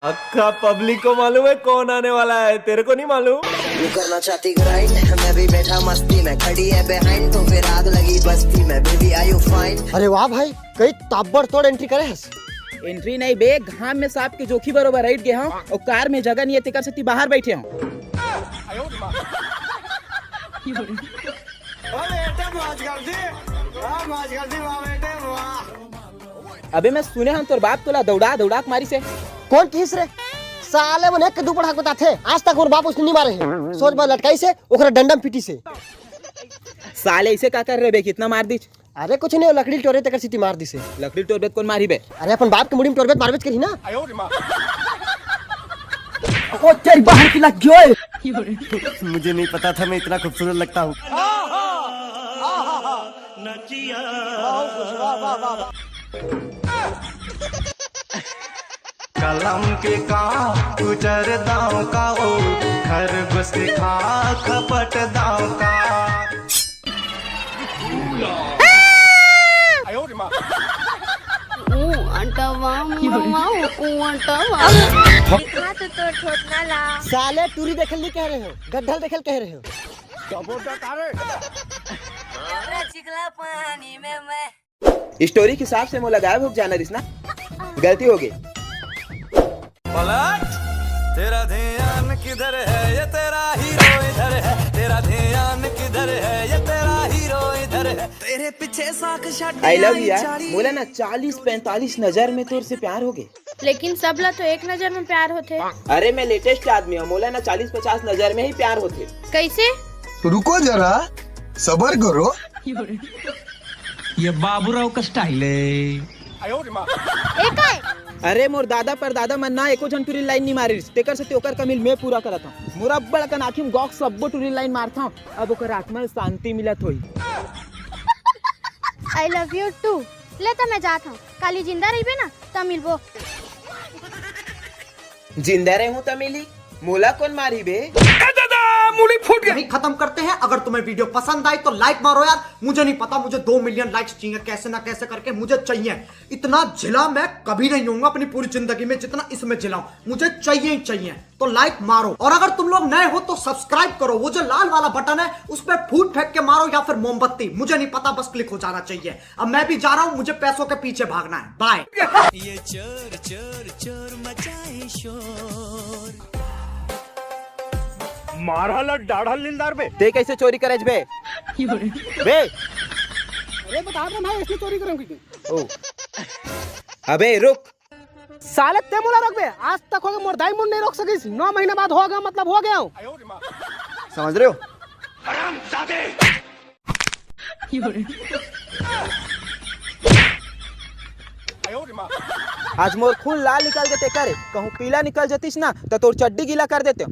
अक्का पब्लिक को मालूम है कौन आने वाला है, तेरे को नहीं मालूम? तू करना चाहती ग्राइंड, मैं भी बैठा मस्ती में, खड़ी है बिहाइंड तो फिर आग लगी बस्ती में, बेबी आर यू फाइन? अरे वाह भाई, कई ताबड़तोड़ एंट्री करे हस। एंट्री नहीं बे, घाम में सांप के जोखी बरोबर बैठ गए हूं और कार में जगह नहीं है तेकर से बाहर बैठे हूं। अबे मैं सुने हम तोर बाप तोला दौड़ा दौड़ा के मारी से। कौन किस रे साले बने के दुपड़ हक बताथे, आज तक और बाप उसने नहीं मारे हैं। सोच बा लटकाई से ओकरा डंडम पीटी से। साले इसे का कर रे बे, कितना मार दी? अरे कुछ नहीं, लकड़ी टोरे तक सीटी मार दी से। लकड़ी टोरबेत कौन मारी बे? अरे अपन बाप के मुड़ी में टोरबेत मारबेत करी ना। ओ तेरी बाहर की लग गयो। मुझे नहीं पता था मैं इतना खूबसूरत लगता हूँ। कलम के का गुजर दाव का ओ खरगोश खा खपट दाव का। साले टूरी देखल नहीं कह रहे हो, गड्ढल देखल कह रहे हो। पानी में मैं स्टोरी के हिसाब से मोला गायब हो जाना रिस ना, गलती हो गई। पलट, तेरा ध्यान किधर है, ये तेरा हीरो इधर है, तेरा ध्यान किधर है, ये तेरा हीरो इधर है, तेरे पीछे साख शट। आई लव यू यार, मोला ना 40-45 नजर में तोर से प्यार हो गए। लेकिन सब ला तो एक नजर में प्यार होते। अरे मैं लेटेस्ट आदमी हूँ, मोला ना 40-50 नजर में ही प्यार होते। कैसे? रुको जरा, सबर करो। ये बाबूराव का स्टाइल है। अरे मोर दादा पर दादा मन ना एको जन टूरी लाइन नहीं मारी, तेकर से तेकर कमिल मैं पूरा करता हूँ। मोरा बड़ कन आखिम गॉक सबो टूरी लाइन मारता हूँ, अब ओकर आत्मा में शांति मिलत होई। I love you too. ले तो मैं जाता हूँ, काली जिंदा रही बे ना तब मिलबो। जिंदा रहे हूँ तब मिली, मोला कौन मारी बे? मुड़ी फूट गई। खत्म करते हैं। अगर तुम्हें वीडियो पसंद आई तो लाइक मारो यार। मुझे नहीं पता, मुझे 2 मिलियन लाइक्स चाहिए, कैसे ना कैसे करके मुझे चाहिए। इतना झिला मैं कभी नहीं होऊंगा अपनी पूरी जिंदगी में जितना इसमें झिलाऊं, मुझे चाहिए ही चाहिए। तो लाइक मारो, और अगर तुम लोग नए हो तो सब्सक्राइब करो। वो जो लाल वाला बटन है उस पर फूट फेंक के मारो या फिर मोमबत्ती, मुझे नहीं पता, बस क्लिक हो जाना चाहिए। अब मैं भी जा रहा हूँ, मुझे पैसों के पीछे भागना है। बाय। ये चोर चोर चोर मचाए शोर। मारा डाढ़ा लिलदार बे। ते कैसे चोरी करे बे? बे अरे बता रहा मैं इसलिए चोरी करूंगी। ओ अबे रुक, साले ते मोला रोक बे। आज तक हो गया मोर दाई मुंड नहीं रोक सकिस। 9 महीने बाद होगा, मतलब हो गया हूँ। समझ रहे हो? आज मोर खून लाल निकल देते करे, कहूँ पीला निकल जतीस ना तो तोर चड्डी गीला कर देते।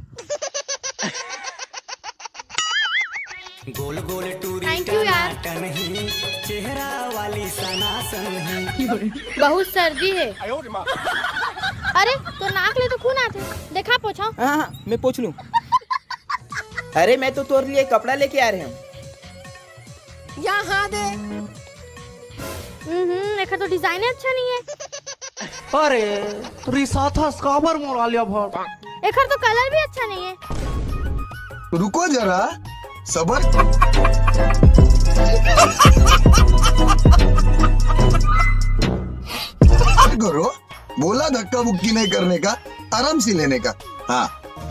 गोल गोल टूरी थैंक यू यार। नहीं, चेहरा वाली सनासन नहीं। बहुत सर्दी है। अरे तो नाक ले तो खून आते, देखा पोछा। हाँ मैं पूछ लूँ। अरे मैं तो तोर लिए कपड़ा लेके आ रहे हूँ। यहाँ दे। देखा तो डिजाइन अच्छा नहीं है। अरे रिसा था स्काबर मोरा लिया भर। देखा तो कलर भी अच्छा नहीं है। रुको जरा, सबर करो। बोला धक्का मुक्की नहीं करने का, आराम से लेने का। हाँ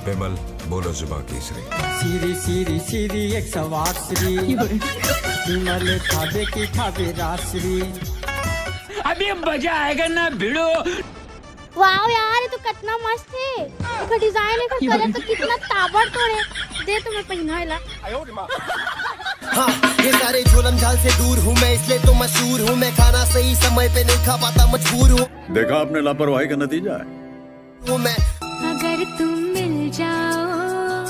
विमल बोलो जुबा केसरी। सीरी सीरी सीरी 108 श्री विमल खाबे की खाबे राश्री। अभी मजा आएगा ना भिड़ो। वाह यार, ये तो कितना मस्त है। देखो डिजाइन है, कलर तो कितना ताबड़तोड़ है। दे तो मैं पहनाएला। हाँ, ये सारे झोलम झाल से दूर हूँ मैं, इसलिए तो मशहूर हूँ मैं। खाना सही समय पे नहीं खा पाता, मजबूर हूँ। देखा आपने लापरवाही का नतीजा है। मैं अगर तुम मिल जाओ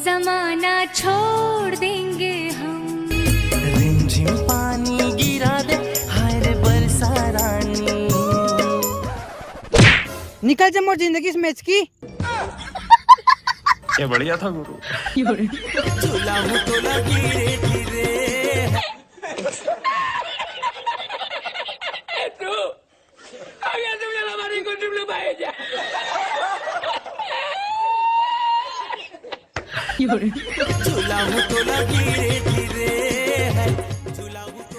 जमाना छोड़ देंगे हम। रिमझिम पानी गिरा दे, हाय रे बरसा रानी। निकल जा मोर जिंदगी से मैच की। ये बढ़िया था गुरु। झूला हूँ तो धीरे धीरे। तू आ गया, तुम हमारी कुछ भाई जा।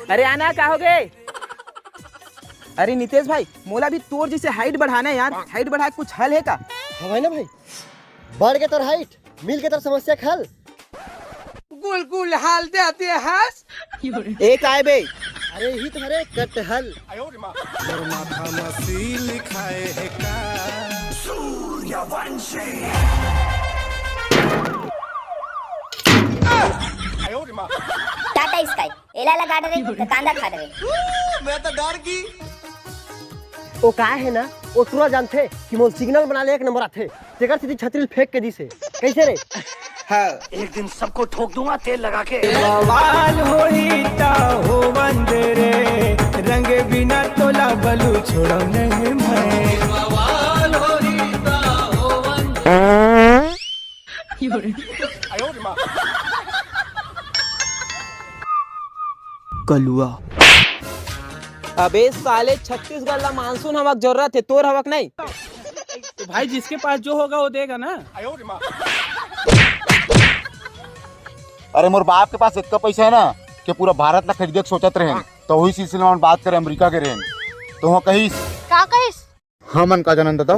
अरे आना क्या हो गए? अरे नितेश भाई, मोला भी तोर जैसे हाइट बढ़ाना है यार। हाइट बढ़ा के कुछ हल है का? हवाई ना भाई, बढ़ के तर हाइट, मिल के तर समस्या का हल। गुल गुल हाल दे आते है हंस। एक आए बे। अरे ही तुम्हारे कट हल। टाटा स्काई एला लगा रहे तो कांदा खा रहे। मैं तो डर की वो का है ना, वो तुरंत जानते कि मोल सिग्नल बना ले एक नंबर आथे। तेकर सीधी छतरी फेंक के दी से कैसे रे? हाँ, एक दिन सबको ठोक दूंगा तेल लगा के। बवाल होई ता हो बंदरे रंग बिना तोला बलू छोड़ो नहीं मैं बवाल होई ता हो कलुआ। अबे साले छत्तीसगढ़ ला मानसून हवा की जरूरत है, तोर हवा नहीं। तो भाई जिसके पास जो होगा वो देगा ना। अरे मोर बाप के पास इतना पैसा है ना कि पूरा भारत ला खरीदे के सोचत रहे। तो वही सिलसिले में बात करें अमेरिका के रेन। तो वहाँ कहीस का कहिस? हमन का जनन था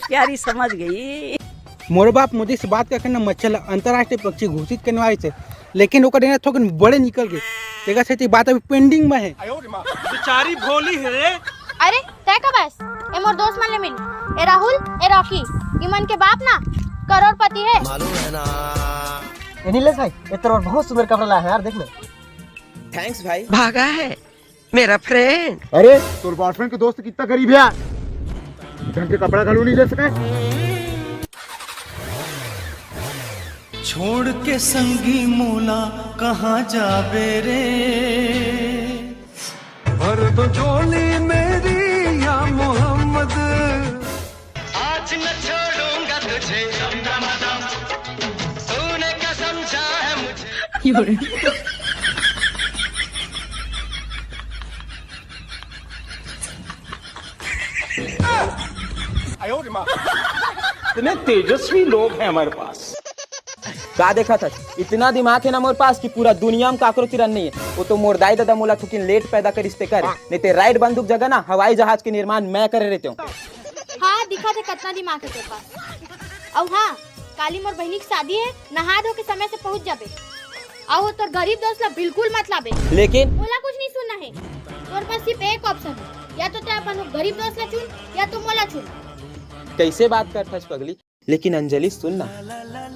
प्यारी समझ गई। मोर बाप मोदी से बात करके ना मच्छर अंतर्राष्ट्रीय पक्षी घोषित करने वाले थे, लेकिन वो कहने थोड़े बड़े निकल गए। देखा से बात अभी पेंडिंग में है। बेचारी भोली है। अरे तय का बस ए मोर दोस्त मन ले मिल। ए राहुल ए रॉकी इमन के बाप ना करोड़पति है। मालूम है ना। नीलेश भाई, ये तो बहुत सुंदर कपड़ा लाया है यार, देख ले। थैंक्स भाई। भागा है मेरा फ्रेंड। अरे तोर बॉयफ्रेंड के दोस्त कितना करीब है, ढंग के कपड़ा घालू नहीं ले सके। छोड़ के संगी मोला कहाँ जाबे रे, भर दो झोली मेरी या मोहम्मद। आज न छोड़ूंगा तुझे, तूने क्या समझा है मुझे। इतने तेजस्वी लोग हैं हमारे पास। का देखा था, इतना दिमाग है ना मोर पास कि पूरा दुनिया में काकरो तिरन नहीं है। वो तो मोर दाई दादा मोला ठुकिन लेट पैदा कर रिश्ते करे, नहीं ते राइट बंदूक जगह ना हवाई जहाज के निर्माण मैं करे रहते हूँ। हाँ दिखा थे कितना दिमाग है तेरे पास। और हाँ काली मोर बहनी की शादी है, नहा धो के समय से पहुँच जाबे। और तोर गरीब दोस्त ला बिल्कुल मत लाबे। लेकिन मोला कुछ नहीं सुनना है, तोर पास सिर्फ एक ऑप्शन है, या तो ते अपन गरीब दोस्त ला चुन या तो मोला चुन। कैसे बात करता है पगली? लेकिन अंजलि सुनना,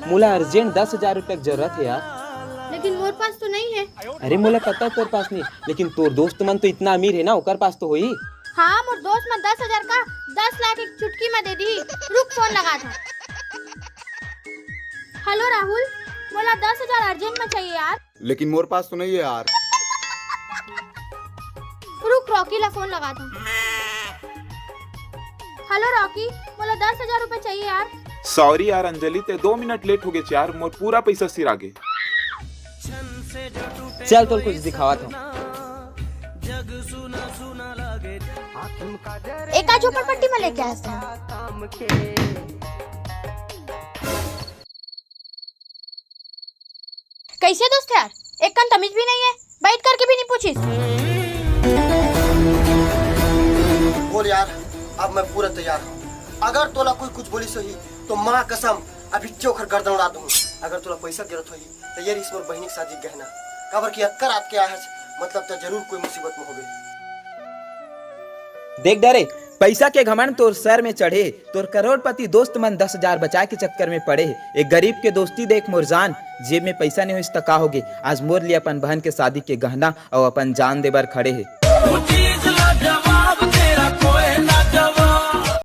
मोला अर्जेंट 10,000 रुपए की जरूरत है यार। लेकिन मोर पास तो नहीं है। अरे मोला पता है तोर पास नहीं, लेकिन तोर दोस्त मन तो इतना अमीर है ना, ओकर पास तो होई। हाँ मोर दोस्त में 10,000 का 10 लाख एक चुटकी में दे दी। रुक फोन लगा था। हेलो राहुल, मोला 10,000 अर्जेंट में चाहिए यार। लेकिन मोर पास तो नहीं है यार। रुक रॉकी ला फोन लगा था। हेलो रॉकी, मोला 10,000 रुपए चाहिए यार। सॉरी यार अंजलि, ते 2 मिनट लेट हो गए यार, मोर पूरा पैसा सिर आगे। चल तो कुछ दिखावा था। एक आज झोपड़पट्टी में लेके आया था। कैसे दोस्त यार, एक कन तमीज भी नहीं है, बैठ करके भी नहीं पूछी। बोल यार, अब मैं पूरा तैयार हूँ। अगर तोला कोई कुछ बोली सही तो माँ कसम अभी चोखर गर्दन उड़ा दूँ। अगर तोला पैसा जरूरत होगी तो ये इस मोर बहनी के शादी गहना काबर की अक्कर रात के आया, मतलब तो जरूर कोई मुसीबत में हो गई। देख डरे, पैसा के घमंड तोर सर में चढ़े, तोर करोड़पति दोस्त मन 10,000 बचा के चक्कर में पड़े। एक गरीब के दोस्ती देख मोर जान, जेब में पैसा नहीं हो इस तक का होगे। आज मोर लिए अपन बहन के शादी के गहना और अपन जान देबर खड़े है।